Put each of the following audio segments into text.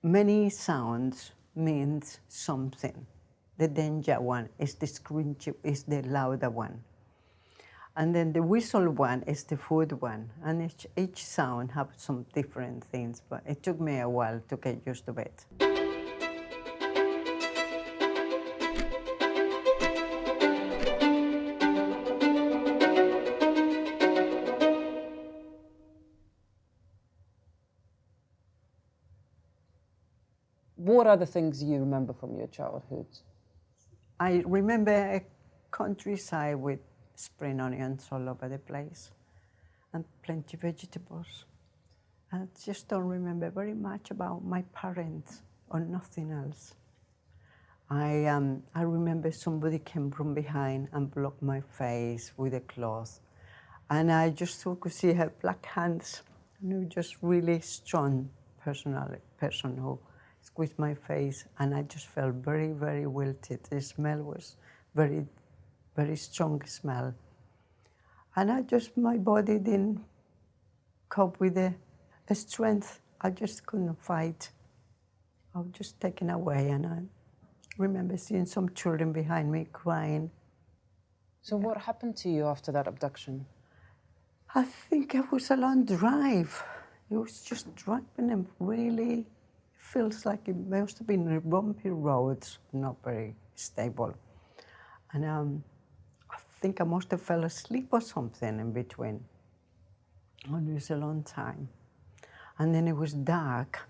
many sounds means something. The danger one is the screechy, is the louder one. And then the whistle one is the food one. And each sound have some different things, but it took me a while to get used to it. What are the things you remember from your childhood? I remember a countryside with spring onions all over the place and plenty of vegetables. I just don't remember very much about my parents or nothing else. I remember somebody came from behind and blocked my face with a cloth. And I just could see her black hands, just really strong person who squeezed my face, and I just felt very, very wilted. The smell was very, very strong smell. And my body didn't cope with the strength. I just couldn't fight. I was just taken away, and I remember seeing some children behind me crying. So what happened to you after that abduction? I think it was a long drive. It was just driving and really feels like it must have been bumpy roads, not very stable. And I think I must have fell asleep or something in between. And it was a long time. And then it was dark.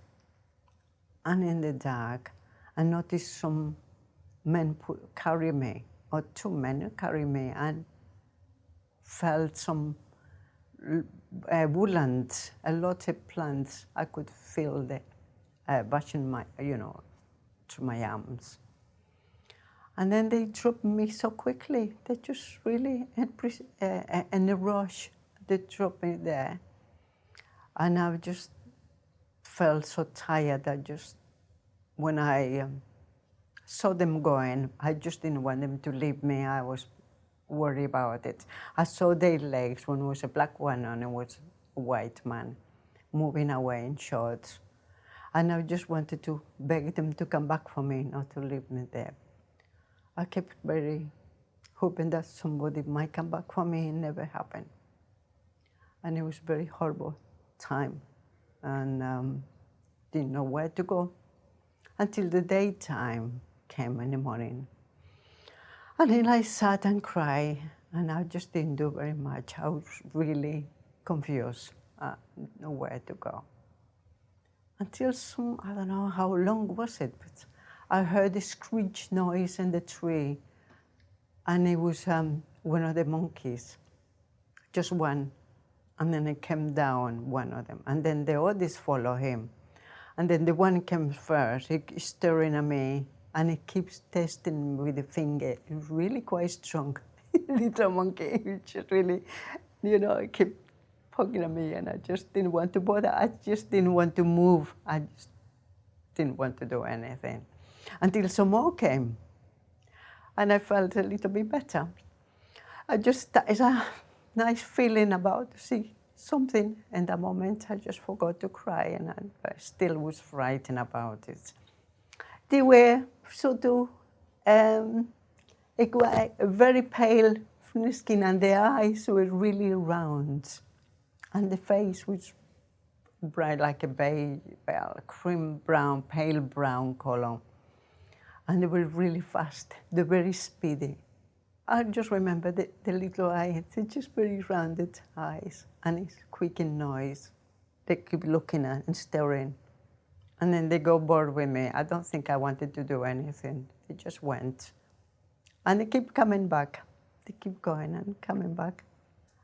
And in the dark, I noticed some men carry me, or two men carry me, and felt some woodlands, a lot of plants. I could feel the brushing my, through my arms. And then they dropped me so quickly. They just really, in a rush, they dropped me there. And I just felt so tired. When I saw them going, I just didn't want them to leave me. I was worried about it. I saw their legs. One was a black one and it was a white man moving away in shorts. And I just wanted to beg them to come back for me, not to leave me there. I kept very hoping that somebody might come back for me. It never happened. And it was a very horrible time. And didn't know where to go until the daytime came in the morning. And then I sat and cried, and I just didn't do very much. I was really confused, didn't know where to go. Until I don't know how long was it, but I heard a screech noise in the tree, and it was one of the monkeys, just one. And then it came down, one of them, and then the others follow him. And then the one came first, he's staring at me, and he keeps testing me with the finger. It's really quite strong, little monkey. He just really, kept poking at me, and I just didn't want to bother. I just didn't want to move. I just didn't want to do anything. Until some more came, and I felt a little bit better. It's a nice feeling about to see something. In that moment, I just forgot to cry, and I still was frightened about it. They were sort of very pale from the skin, and their eyes were really round, and the face was bright like a beige, cream brown, pale brown color. And they were really fast. They're very speedy. I just remember the little eyes, they're just very rounded eyes, and it's quick in noise. They keep looking at and staring. And then they go bored with me. I don't think I wanted to do anything. They just went. And they keep coming back. They keep going and coming back.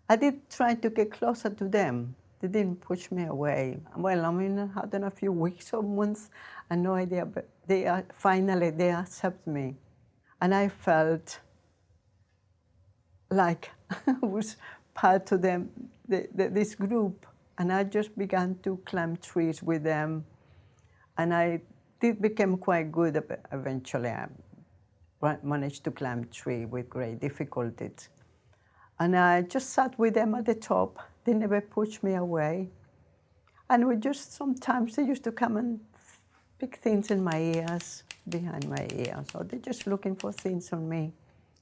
I did try to get closer to them. They didn't push me away. Well, I don't know, a few weeks or months, I have no idea, but finally they accept me. And I felt like I was part of them, this group. And I just began to climb trees with them. And I did become quite good eventually. I managed to climb a tree with great difficulties. And I just sat with them at the top. They never pushed me away. And sometimes they used to come and big things in my ears, behind my ears. So they're just looking for things on me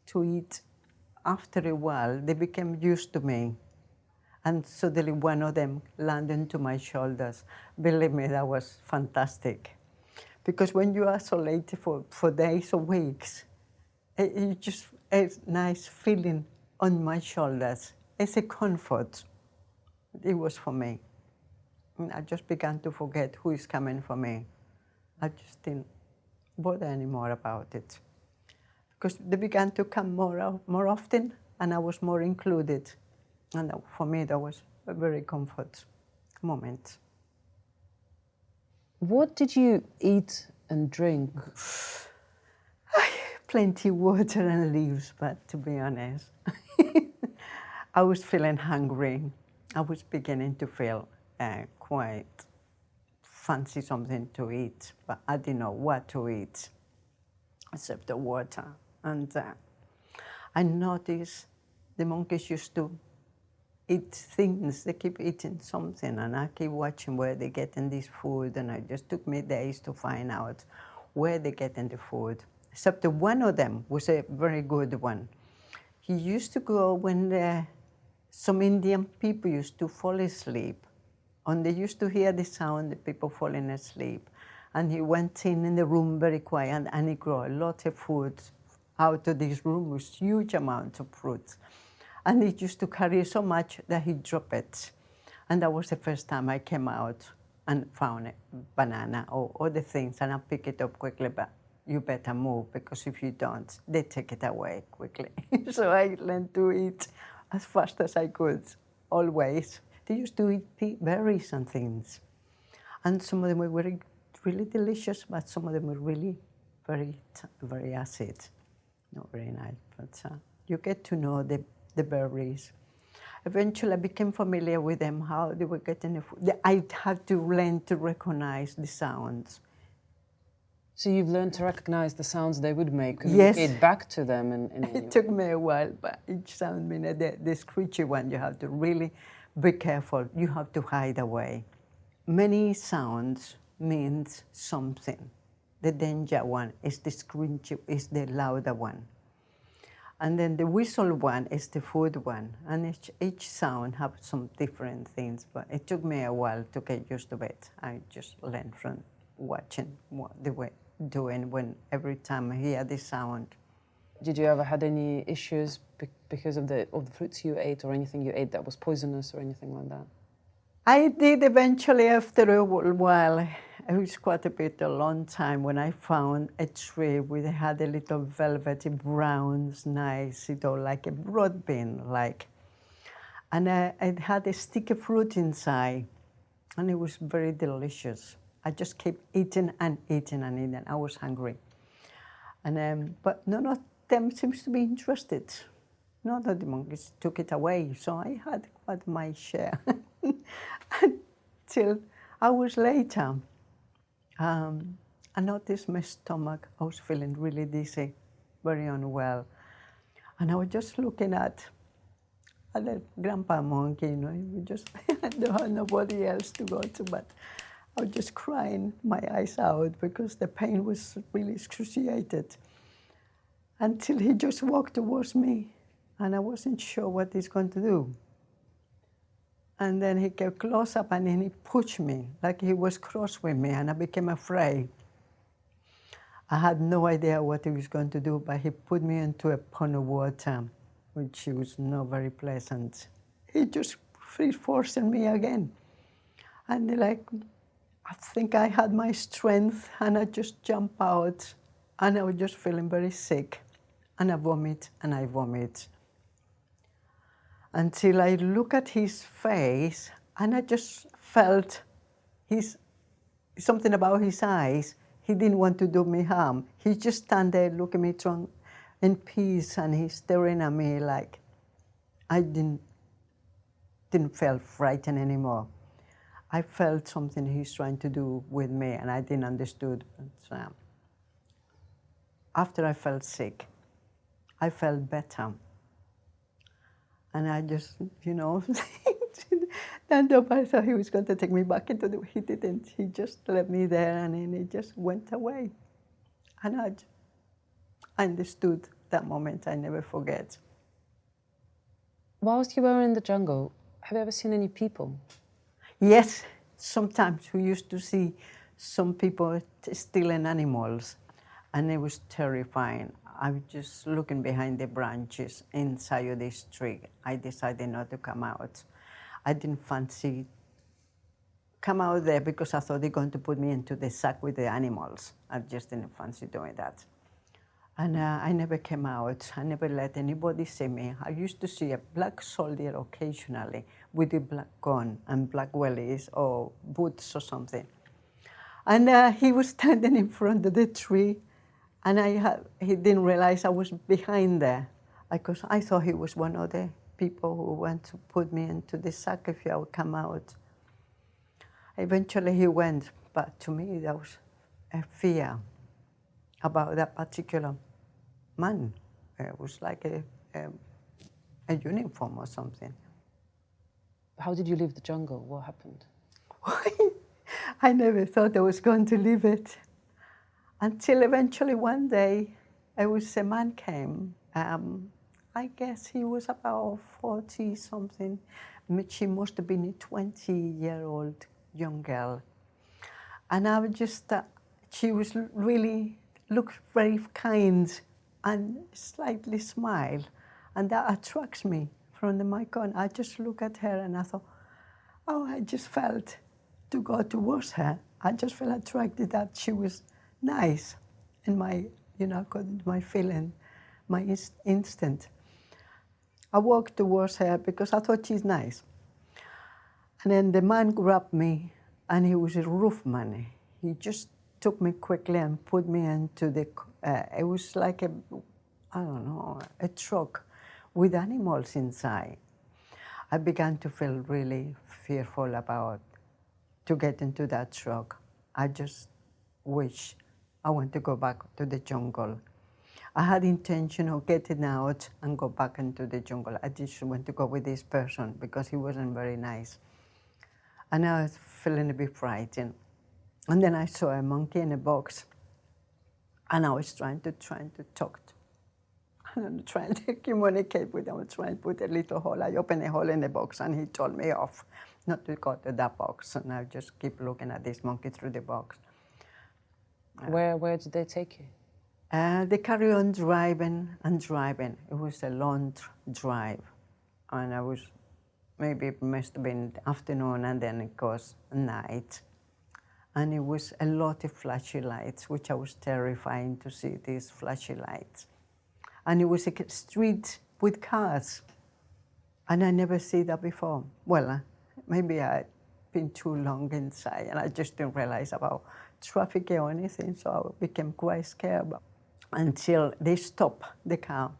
to eat. After a while, they became used to me. And suddenly one of them landed to my shoulders. Believe me, that was fantastic. Because when you isolate for days or weeks, it just a nice feeling on my shoulders. It's a comfort. It was for me. And I just began to forget who is coming for me. I just didn't bother anymore about it. Because they began to come more often, and I was more included. And for me, that was a very comfort moment. What did you eat and drink? Plenty water and leaves, but to be honest, I was feeling hungry. I was beginning to feel quite fancy something to eat, but I didn't know what to eat except the water. And I noticed the monkeys used to eat things. They keep eating something, and I keep watching where they're getting this food, and it just took me days to find out where they're getting the food. Except that one of them was a very good one. He used to go when some Indian people used to fall asleep, and they used to hear the sound of people falling asleep. And he went in the room very quiet, and he grew a lot of food out of this room with huge amounts of fruit. And he used to carry so much that he dropped it. And that was the first time I came out and found a banana or other things, and I picked it up quickly, but you better move, because if you don't, they take it away quickly. So I learned to eat as fast as I could, always. They used to eat berries and things. And some of them were really delicious, but some of them were really very acid. Not very nice, but you get to know the berries. Eventually, I became familiar with them, how they were getting the food. I had to learn to recognize the sounds. So you've learned to recognize the sounds they would make, Yes. communicate back to them. It took me a while, but each sound, the screechy one, you have to really be careful. You have to hide away. Many sounds means something. The danger one is the screechy, is the louder one. And then the whistle one is the food one. And each sound have some different things, but it took me a while to get used to it. I just learned from watching what they were doing when every time I hear the sound. Did you ever had any issues because of the fruits you ate, or anything you ate that was poisonous or anything like that? I did eventually after a while. It was quite a long time when I found a tree where it had a little velvety brown, nice, like a broad bean, like. And it had a sticky fruit inside, and it was very delicious. I just kept eating and eating and eating. I was hungry. And but none of them seems to be interested. None of the monkeys took it away, so I had quite my share. Until hours later, I noticed my stomach. I was feeling really dizzy, very unwell. And I was just looking at the grandpa monkey, we just I don't have nobody else to go to, but I was just crying my eyes out because the pain was really excruciated. Until he just walked towards me, and I wasn't sure what he's going to do. And then he came close up, and then he pushed me, like he was cross with me, and I became afraid. I had no idea what he was going to do, but he put me into a pond of water, which was not very pleasant. He just forced me again. And I think I had my strength, and I just jumped out, and I was just feeling very sick. And I vomit, and I vomit. Until I look at his face, and I just felt something about his eyes. He didn't want to do me harm. He just stand there looking at me in peace, and he's staring at me like I didn't feel frightened anymore. I felt something he's trying to do with me, and I didn't understood. But, after I felt sick, I felt better. And I just, stand up. I thought he was going to take me back into the, he didn't. He just left me there and then he just went away. And I understood that moment, I never forget. Whilst you were in the jungle, have you ever seen any people? Yes, sometimes we used to see some people stealing animals, and it was terrifying. I was just looking behind the branches inside of this tree. I decided not to come out. I didn't fancy come out there because I thought they're going to put me into the sack with the animals. I just didn't fancy doing that. And I never came out. I never let anybody see me. I used to see a black soldier occasionally with a black gun and black wellies or boots or something. And he was standing in front of the tree, and he didn't realize I was behind there, because I thought he was one of the people who went to put me into the sack if I would come out. Eventually he went, but to me that was a fear about that particular man. It was like a uniform or something. How did you leave the jungle? What happened? I never thought I was going to leave it. Until eventually one day, a man came. I guess he was about 40 something. She must have been a 20-year-old young girl. And I was just, she was really, looked very kind and slightly smile. And that attracts me from the mic on. I just look at her and I thought, oh, I just felt to go towards her. I just felt attracted that she was nice in my, according to my feeling, my instinct. I walked towards her because I thought she's nice. And then the man grabbed me, and he was a roofman. He just took me quickly and put me into the, it was like a, I don't know, a truck with animals inside. I began to feel really fearful about to get into that truck. I just wish I want to go back to the jungle. I had intention of getting out and go back into the jungle. I just want to go with this person because he wasn't very nice. And I was feeling a bit frightened. And then I saw a monkey in a box, and I was trying to talk and trying to communicate with him. I was trying to put a little hole. I opened a hole in the box, and he told me off not to go to that box. And I just keep looking at this monkey through the box. Where did they take you? They carry on driving and driving. It was a long drive, and I was, maybe it must have been afternoon, and then it goes night. And it was a lot of flashy lights, which I was terrifying to see these flashy lights. And it was a street with cars, and I never see that before. Well, maybe I'd been too long inside, and I just didn't realize about traffic or anything, so I became quite scared. Until they stopped the car,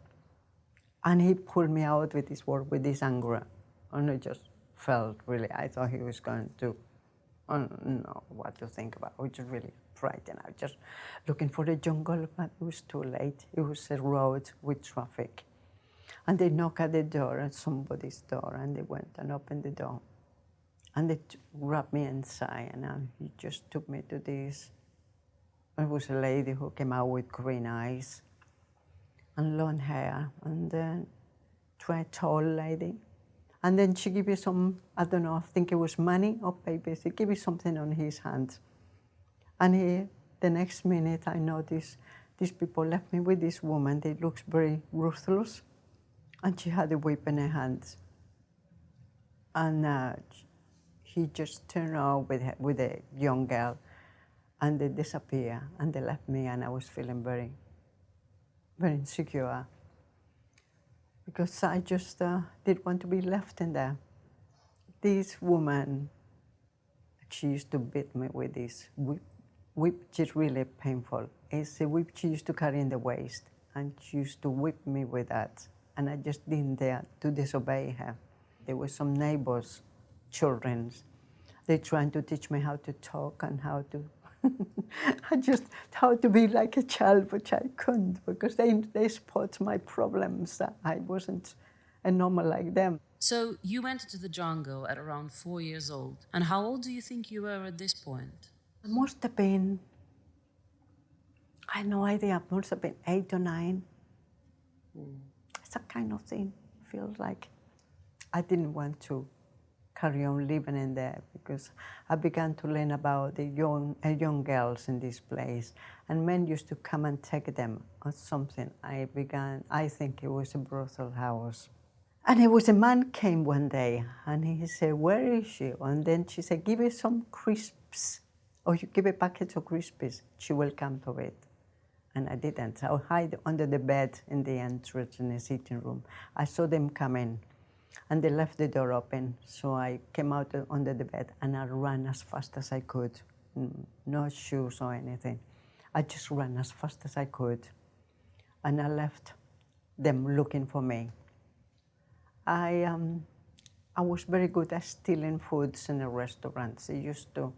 and he pulled me out with his word, with his anger, and I just felt really, I thought he was going to, I don't know what to think about. I was just really frightened. I was just looking for the jungle, but it was too late. It was a road with traffic. And they knocked at the door, at somebody's door, and they went and opened the door. And they grabbed me inside, and he just took me to this. It was a lady who came out with green eyes and long hair, and then a tall lady. And then she gave me some, I don't know, I think it was money or papers. She gave me something on his hand. And the next minute I noticed these people left me with this woman. They looked very ruthless, and she had a whip in her hand. And he just turned around with a young girl, and they disappeared, and they left me, and I was feeling very, very insecure, because I just didn't want to be left in there. This woman, she used to beat me with this whip, which is really painful. It's a whip she used to carry in the waist, and she used to whip me with that, and I just didn't dare to disobey her. There were some neighbors' children. They trying to teach me how to talk and how to, how to be like a child, which I couldn't, because they spot my problems that I wasn't and normal like them. So you went into the jungle at around 4 years old. And how old do you think you were at this point? I must have been, I have no idea, I must have been 8 or 9. It's that kind of thing. Feels like I didn't want to carry on living in there because I began to learn about the young girls in this place, and men used to come and take them or something. I think it was a brothel house. And it was a man came one day and he said, "Where is she?" And then she said, "Give her some crisps, or you give a packet of crisps, she will come to it." And I didn't. I hid under the bed in the entrance in the sitting room. I saw them come in and they left the door open. So I came out under the bed and I ran as fast as I could. No shoes or anything. I just ran as fast as I could. And I left them looking for me. I was very good at stealing foods in the restaurants. They used to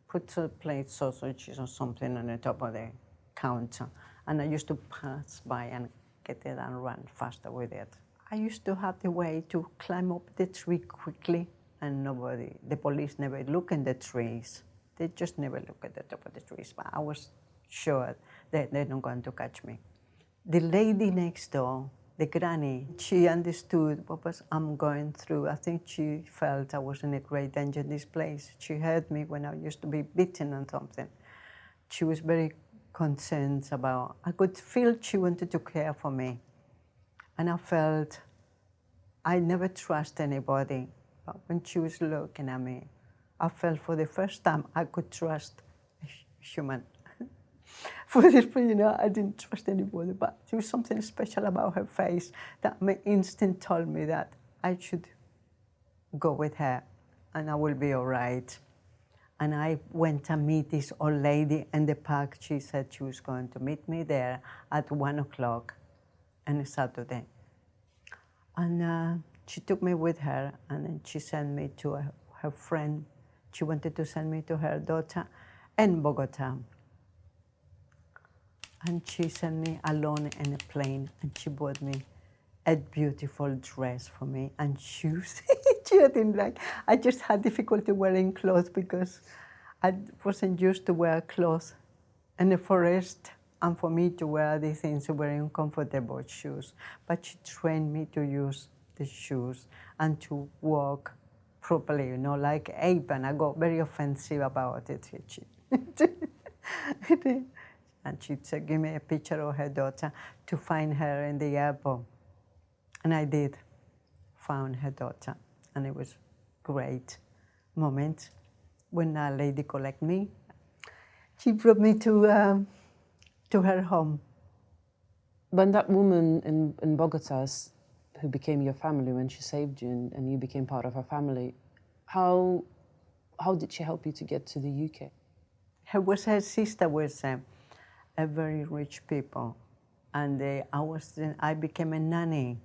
put a plate sausages or something on the top of the counter, and I used to pass by and get it and run faster with it. I used to have the way to climb up the tree quickly, and the police never look in the trees. They just never look at the top of the trees, but I was sure that they're not going to catch me. The lady next door, the granny, she understood what I'm going through. I think she felt I was in a great danger in this place. She heard me when I used to be beaten or something. She was very concerned about, I could feel she wanted to care for me. And I felt I never trust anybody. But when she was looking at me, I felt for the first time I could trust a human. For this, I didn't trust anybody, but there was something special about her face that my instinct told me that I should go with her and I will be all right. And I went and meet this old lady in the park. She said she was going to meet me there at 1 o'clock on a Saturday. And she took me with her, and then she sent me to her friend. She wanted to send me to her daughter in Bogota. And she sent me alone in a plane, and she bought me a beautiful dress for me and shoes. I just had difficulty wearing clothes because I wasn't used to wear clothes in the forest, and for me to wear these things were uncomfortable shoes. But she trained me to use the shoes and to walk properly, like ape, and I got very offensive about it. And she said, "Give me a picture of her daughter to find her in the airport." And I did, found her daughter. And it was a great moment when a lady collected me. She brought me to her home. When that woman in Bogota who became your family, when she saved you and you became part of her family, how did she help you to get to the UK? Her sister was a very rich people, and I became a nanny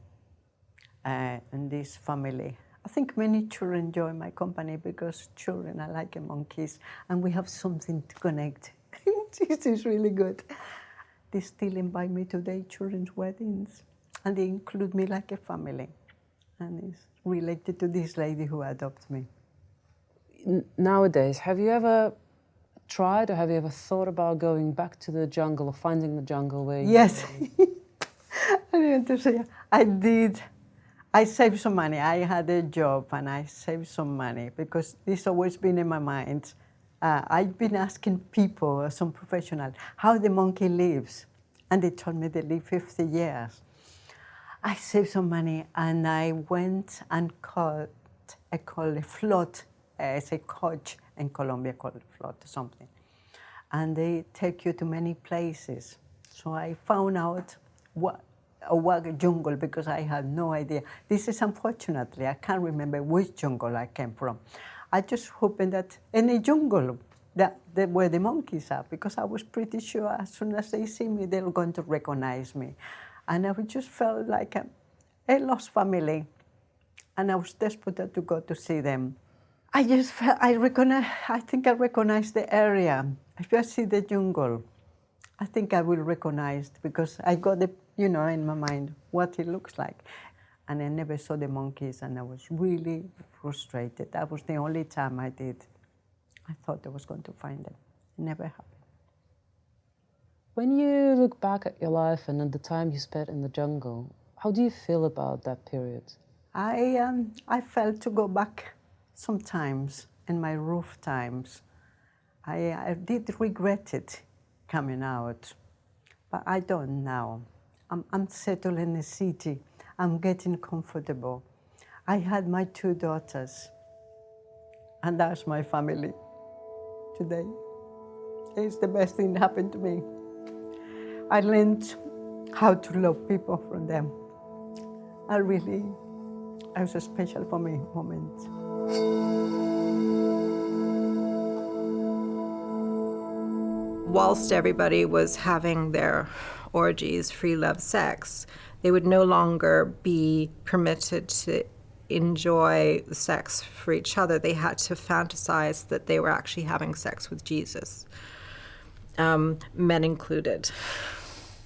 in this family. I think many children join my company because children are like monkeys, and we have something to connect. This is really good. They still invite me to their children's weddings, and they include me like a family, and it's related to this lady who adopted me. Nowadays, have you ever tried or have you ever thought about going back to the jungle or finding the jungle where you Yes. I didn't to say, I did. I saved some money. I had a job and I saved some money because this always been in my mind. I've been asking people, some professional, how the monkey lives. And they told me they live 50 years. I saved some money and I went and caught a float. It's a coach in Colombia called float or something. And they take you to many places. So I found out what jungle because I had no idea. This is unfortunately, I can't remember which jungle I came from. I just hoping that in a jungle where the monkeys are, because I was pretty sure as soon as they see me, they're going to recognize me. And I just felt like a lost family. And I was desperate to go to see them. I just felt, I think I recognize the area. If I see the jungle, I think I will recognize because I got in my mind what it looks like. And I never saw the monkeys, and I was really frustrated. That was the only time I did. I thought I was going to find them. It never happened. When you look back at your life and at the time you spent in the jungle, how do you feel about that period? I felt to go back sometimes in my roof times. I did regret it coming out, but I don't now. I'm settled in the city. I'm getting comfortable. I had my 2 daughters, and that's my family today. It's the best thing that happened to me. I learned how to love people from them. It was a special for me moment. Whilst everybody was having their orgies, free love sex, they would no longer be permitted to enjoy the sex for each other. They had to fantasize that they were actually having sex with Jesus, men included.